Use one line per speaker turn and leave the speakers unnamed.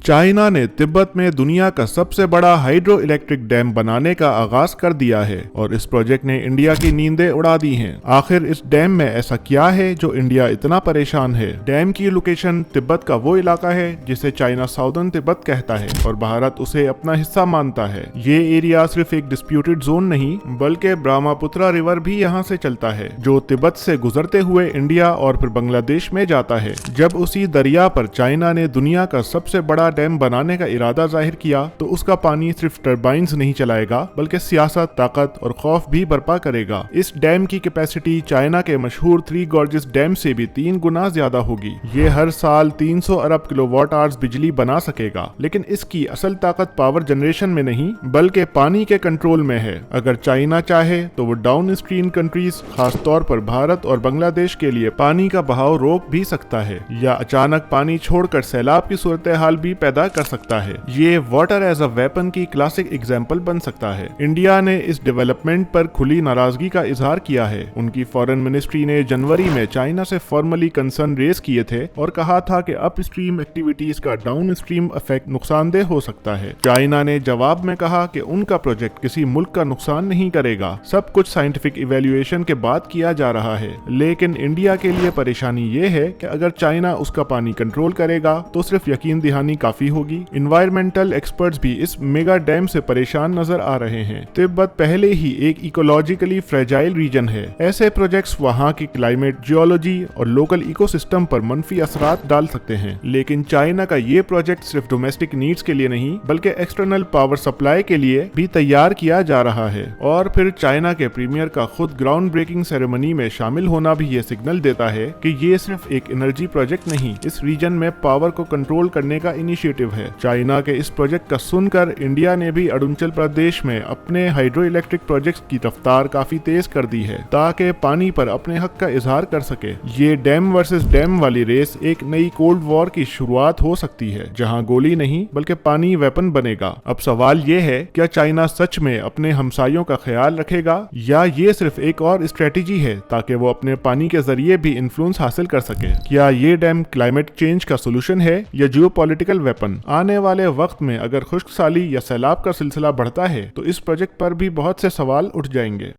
China ने तिब्बत में दुनिया का सबसे बड़ा हाइड्रो इलेक्ट्रिक डैम बनाने का आगाज कर दिया है और इस प्रोजेक्ट ने इंडिया की नींदें उड़ा दी हैं। आखिर इस डैम में ऐसा क्या है जो इंडिया इतना परेशान है? डैम की लोकेशन तिब्बत का वो इलाका है जिसे चाइना साउदर्न तिब्बत कहता है और भारत उसे अपना हिस्सा मानता है। ये एरिया सिर्फ एक डिस्प्यूटेड जोन नहीं बल्कि ब्रह्मपुत्र रिवर भी यहाँ से चलता है जो तिब्बत से गुजरते हुए इंडिया और फिर बांग्लादेश में जाता है। जब उसी दरिया पर चाइना ने दुनिया का सबसे बड़ा डैम बनाने का इरादा जाहिर किया तो उसका पानी सिर्फ टरबाइंस नहीं चलाएगा बल्कि सियासत, ताकत और खौफ भी बर्पा करेगा। इस डैम की कैपेसिटी चाइना के मशहूर थ्री गॉर्जेस डैम से भी 3 गुना ज्यादा होगी। ये हर साल 300 अरब किलोवाट आवर्स बिजली बना सकेगा, लेकिन इसकी असल ताकत पावर जनरेशन में नहीं बल्कि पानी के कंट्रोल में है। अगर चाइना चाहे तो वो डाउन स्ट्रीम कंट्रीज, खासतौर पर भारत और बांग्लादेश के लिए पानी का बहाव रोक भी सकता है या अचानक पानी छोड़कर सैलाब की सूरत हाल भी पैदा कर सकता है। ये वाटर एज अ वेपन की क्लासिक एग्जाम्पल बन सकता है। इंडिया ने इस डेवलपमेंट पर खुली नाराजगी का इजहार किया है। उनकी फॉरेन मिनिस्ट्री ने जनवरी में चाइना से फॉर्मली कंसर्न रेज किए थे और कहा था कि अप स्ट्रीम एक्टिविटीज का डाउन स्ट्रीम इफेक्ट नुकसानदेह हो सकता है। चाइना ने जवाब में कहा कि उनका प्रोजेक्ट किसी मुल्क का नुकसान नहीं करेगा, सब कुछ साइंटिफिक इवैल्यूएशन के बाद किया जा रहा है। लेकिन इंडिया के लिए परेशानी ये है कि अगर चाइना उसका पानी कंट्रोल करेगा तो सिर्फ यकीन दहानी काफी होगी। इन्वायरमेंटल एक्सपर्ट्स भी इस मेगा डैम से परेशान नजर आ रहे हैं। तिब्बत पहले ही एक इकोलॉजिकली फ्रेजाइल रीजन है। ऐसे प्रोजेक्ट्स वहां की क्लाइमेट, जियोलॉजी और लोकल इकोसिस्टम पर मनफी असरात डाल सकते हैं। लेकिन चाइना का ये प्रोजेक्ट सिर्फ डोमेस्टिक नीड्स के लिए नहीं बल्कि एक्सटर्नल पावर सप्लाई के लिए भी तैयार किया जा रहा है। और फिर चाइना के प्रीमियर का खुद ग्राउंड ब्रेकिंग सेरेमनी में शामिल होना भी ये सिग्नल देता है कि ये सिर्फ एक एनर्जी प्रोजेक्ट नहीं, इस रीजन में पावर को कंट्रोल करने का इनिशिएटिव है। चाइना के इस प्रोजेक्ट का सुनकर इंडिया ने भी अरुणाचल प्रदेश में अपने हाइड्रो इलेक्ट्रिक प्रोजेक्ट्स की रफ्तार काफी तेज कर दी है ताकि पानी पर अपने हक का इजहार कर सके। ये डैम वर्सेस डैम वाली रेस एक नई कोल्ड वॉर की शुरुआत हो सकती है जहां गोली नहीं बल्कि पानी वेपन बनेगा। अब सवाल ये है, क्या चाइना सच में अपने हमसायों का ख्याल रखेगा या ये सिर्फ एक और स्ट्रेटेजी है ताकि वो अपने पानी के जरिए भी इन्फ्लुएंस हासिल कर सके? क्या ये डैम क्लाइमेट चेंज का सोल्यूशन है या जियोपॉलिटिकल वेपन? आने वाले वक्त में अगर खुश्क साली या सैलाब का सिलसिला बढ़ता है तो इस प्रोजेक्ट पर भी बहुत से सवाल उठ जाएंगे।